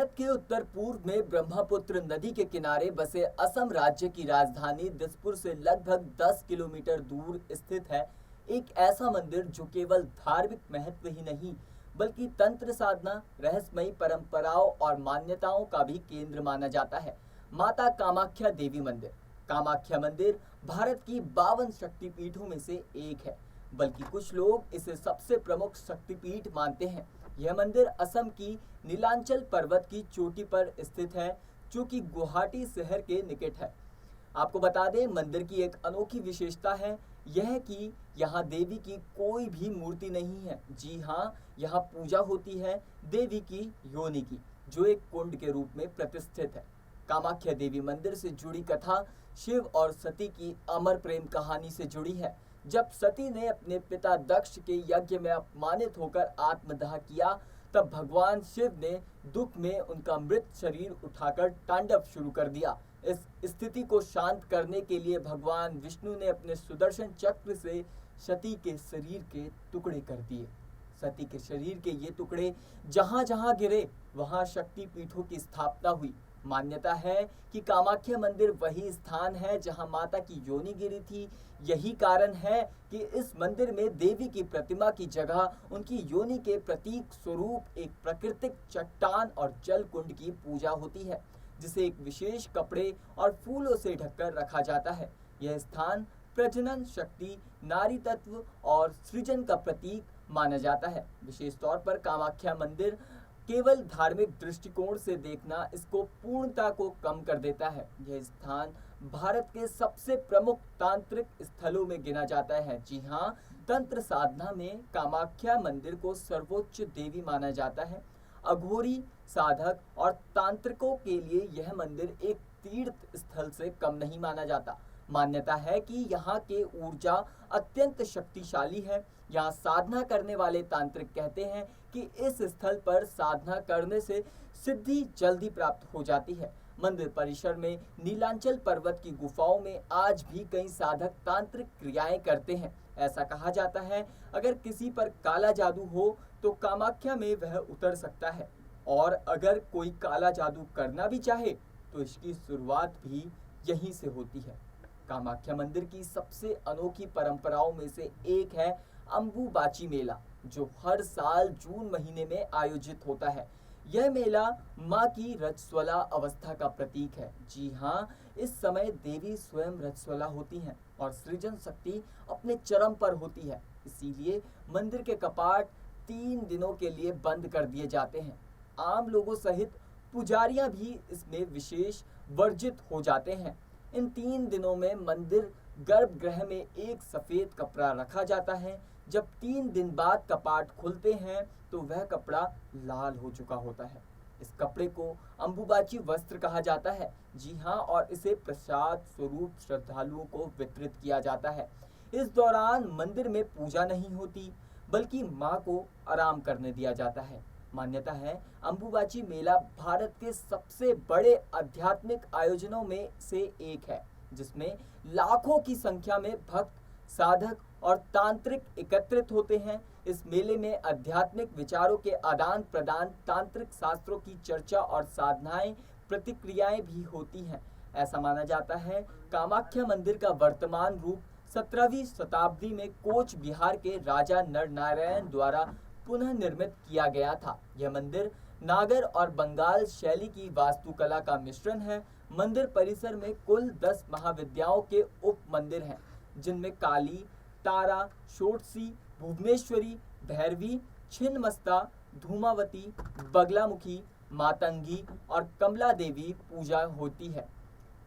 भारत के उत्तर पूर्व में ब्रह्मपुत्र नदी के किनारे बसे असम राज्य की राजधानी दिसपुर से लगभग 10 किलोमीटर दूर स्थित है एक ऐसा मंदिर जो केवल धार्मिक महत्व ही नहीं बल्कि तंत्र साधना, रहस्यमयी परंपराओं और मान्यताओं का भी केंद्र माना जाता है। माता कामाख्या देवी मंदिर। कामाख्या मंदिर भारत की 52 शक्तिपीठों में से एक है, बल्कि कुछ लोग इसे सबसे प्रमुख शक्तिपीठ मानते हैं। यह मंदिर असम की नीलांचल पर्वत की चोटी पर स्थित है, जो कि गुवाहाटी शहर के निकट है। आपको बता दें, मंदिर की एक अनोखी विशेषता है यह कि यहाँ देवी की कोई भी मूर्ति नहीं है। जी हाँ, यहाँ पूजा होती है देवी की योनि की, जो एक कुंड के रूप में प्रतिष्ठित है। कामाख्या देवी मंदिर से जुड़ी कथा शिव और सती की अमर प्रेम कहानी से जुड़ी है। जब सती ने अपने पिता दक्ष के यज्ञ में अपमानित होकर आत्मदाह किया, तब भगवान शिव ने दुख में उनका मृत शरीर उठाकर तांडव शुरू कर दिया। इस स्थिति को शांत करने के लिए भगवान विष्णु ने अपने सुदर्शन चक्र से सती के शरीर के टुकड़े कर दिए। सती के शरीर के ये टुकड़े जहां जहां गिरे वहां शक्ति पीठों की स्थापना हुई। मान्यता है कि कामाख्या मंदिर वही स्थान है जहां माता की योनि गिरी थी। यही कारण है कि इस मंदिर में देवी की प्रतिमा की जगह उनकी योनि के प्रतीक स्वरूप एक प्राकृतिक चट्टान और जल कुंड की पूजा होती है, जिसे एक विशेष कपड़े और फूलों से ढककर रखा जाता है। यह स्थान प्रजनन शक्ति, नारी तत्व और सृजन का प्रतीक माना जाता है। विशेष तौर पर कामाख्या मंदिर केवल धार्मिक दृष्टिकोण से देखना इसको पूर्णता को कम कर देता है। यह स्थान भारत के सबसे प्रमुख तांत्रिक स्थलों में गिना जाता है। जी हाँ, तंत्र साधना में कामाख्या मंदिर को सर्वोच्च देवी माना जाता है। अघोरी, साधक और तांत्रिकों के लिए यह मंदिर एक तीर्थ स्थल से कम नहीं माना जाता। मान्यता है कि यहाँ के ऊर्जा अत्यंत शक्तिशाली है। यहाँ साधना करने वाले तांत्रिक कहते हैं कि इस स्थल पर साधना करने से सिद्धि जल्दी प्राप्त हो जाती है। मंदिर परिसर में नीलांचल पर्वत की गुफाओं में आज भी कई साधक तांत्रिक क्रियाएं करते हैं। ऐसा कहा जाता है, अगर किसी पर काला जादू हो तो कामाख्या में वह उतर सकता है, और अगर कोई काला जादू करना भी चाहे तो इसकी शुरुआत भी यहीं से होती है। कामाख्या मंदिर की सबसे अनोखी परंपराओं में से एक है अंबुबाची मेला, जो हर साल जून महीने में आयोजित होता है। यह मेला माँ की रजस्वला अवस्था का प्रतीक है। जी हाँ, इस समय देवी स्वयं रजस्वला होती हैं और सृजन शक्ति अपने चरम पर होती है। इसीलिए मंदिर के कपाट 3 दिनों के लिए बंद कर दिए जाते हैं। आम लोगों सहित पुजारियां भी इसमें विशेष वर्जित हो जाते हैं। इन 3 दिनों में मंदिर गर्भगृह में एक सफेद कपड़ा रखा जाता है। जब 3 दिन बाद कपाट खुलते हैं तो वह कपड़ा लाल हो चुका होता है। इस कपड़े को अंबुबाची वस्त्र कहा जाता है। जी हाँ, और इसे प्रसाद स्वरूप श्रद्धालुओं को वितरित किया जाता है। इस दौरान मंदिर में पूजा नहीं होती, बल्कि माँ को आराम करने दिया जाता है। मान्यता है, अंबुबाची मेला भारत के सबसे बड़े आध्यात्मिक आयोजनों में से एक है, जिसमें लाखों की संख्या में भक्त, साधक और तांत्रिक एकत्रित होते हैं। इस मेले में आध्यात्मिक विचारों के आदान प्रदान, तांत्रिक शास्त्रों की चर्चा और साधनाएं, प्रतिक्रियाएं भी होती हैं। ऐसा माना जाता है, कामाख्या मंदिर का वर्तमान रूप 17वीं शताब्दी में कोच बिहार के राजा नरनारायण द्वारा पुनः निर्मित किया गया था। यह मंदिर नागर और बंगाल शैली की वास्तुकला का मिश्रण है। मंदिर परिसर में कुल 10 महाविद्याओं के उप मंदिर हैं, जिनमें काली, तारा, षोडशी, भुवनेश्वरी, भैरवी, छिन्नमस्ता, धूमावती, बगलामुखी, मातंगी और कमला देवी पूजा होती है।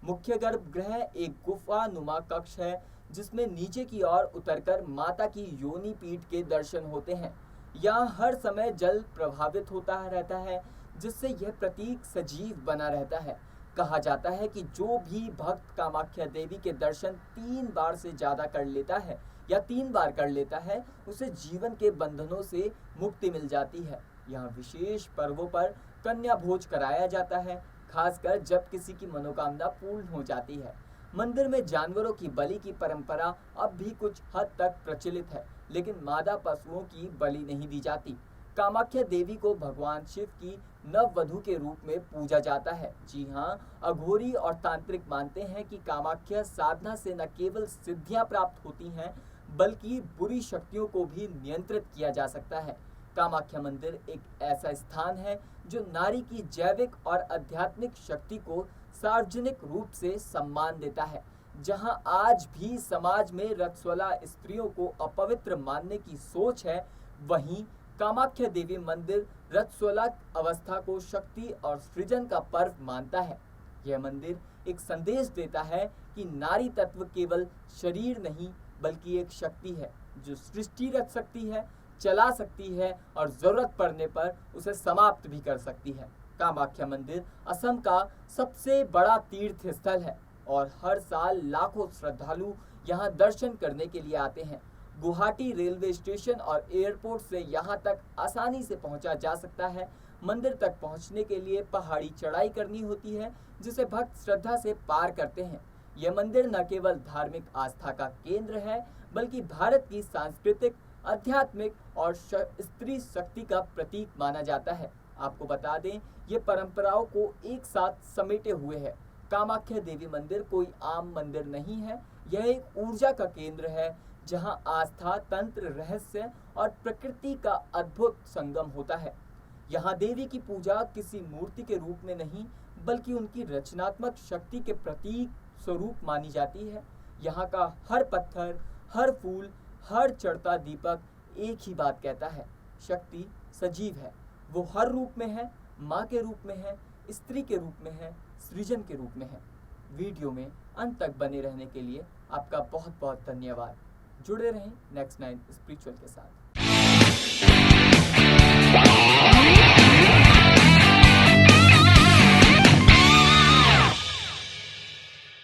मुख्य गर्भगृह एक गुफा नुमा कक्ष है, जिसमें नीचे की ओर उतरकर माता की योनि पीठ के दर्शन होते हैं। यहाँ हर समय जल प्रभावित होता रहता है, जिससे यह प्रतीक सजीव बना रहता है। कहा जाता है कि जो भी भक्त कामाख्या देवी के दर्शन 3 बार से ज्यादा कर लेता है या 3 बार कर लेता है, उसे जीवन के बंधनों से मुक्ति मिल जाती है। यहाँ विशेष पर्वों पर कन्या भोज कराया जाता है, खासकर जब किसी की मनोकामना पूर्ण हो जाती है। मंदिर में जानवरों की बलि की परंपरा अब भी कुछ हद तक प्रचलित है, लेकिन मादा पशुओं की बलि नहीं दी जाती। कामाख्या देवी को भगवान शिव की नववधु के रूप में पूजा जाता है। जी हाँ, अघोरी और तांत्रिक मानते हैं कि कामाख्या साधना से न केवल सिद्धियां प्राप्त होती हैं, बल्कि बुरी शक्तियों को भी नियंत्रित किया जा सकता है। कामाख्या मंदिर एक ऐसा स्थान है जो नारी की जैविक और आध्यात्मिक शक्ति को सार्वजनिक रूप से सम्मान देता है। जहां आज भी समाज में रजस्वला स्त्रियों को अपवित्र मानने की सोच है, वहीं कामाख्या देवी मंदिर रजस्वला अवस्था को शक्ति और सृजन का पर्व मानता है। यह मंदिर एक संदेश देता है कि नारी तत्व केवल शरीर नहीं, बल्कि एक शक्ति है जो सृष्टि रच सकती है, चला सकती है और जरूरत पड़ने पर उसे समाप्त भी कर सकती है। कामाख्या मंदिर असम का सबसे बड़ा तीर्थ स्थल है और हर साल लाखों श्रद्धालु यहाँ दर्शन करने के लिए आते हैं। गुवाहाटी रेलवे स्टेशन और एयरपोर्ट से यहाँ तक आसानी से पहुँचा जा सकता है। मंदिर तक पहुँचने के लिए पहाड़ी चढ़ाई करनी होती है, जिसे भक्त श्रद्धा से पार करते हैं। यह मंदिर न केवल धार्मिक आस्था का केंद्र है, बल्कि भारत की सांस्कृतिक, आध्यात्मिक और स्त्री शक्ति का प्रतीक माना जाता है। आपको बता दें, ये परंपराओं को एक साथ समेटे हुए है। कामाख्या देवी मंदिर कोई आम मंदिर नहीं है, यह एक ऊर्जा का केंद्र है जहां आस्था, तंत्र, रहस्य और प्रकृति का अद्भुत संगम होता है। यहाँ देवी की पूजा किसी मूर्ति के रूप में नहीं, बल्कि उनकी रचनात्मक शक्ति के प्रतीक स्वरूप मानी जाती है। यहाँ का हर पत्थर, हर फूल, हर चढ़ता दीपक एक ही बात कहता है, शक्ति सजीव है। वो हर रूप में है, माँ के रूप में है, स्त्री के रूप में है, सृजन के रूप में है। वीडियो में अंत तक बने रहने के लिए आपका बहुत बहुत धन्यवाद। जुड़े रहें नेक्स्ट 9 स्पिरिचुअल के साथ।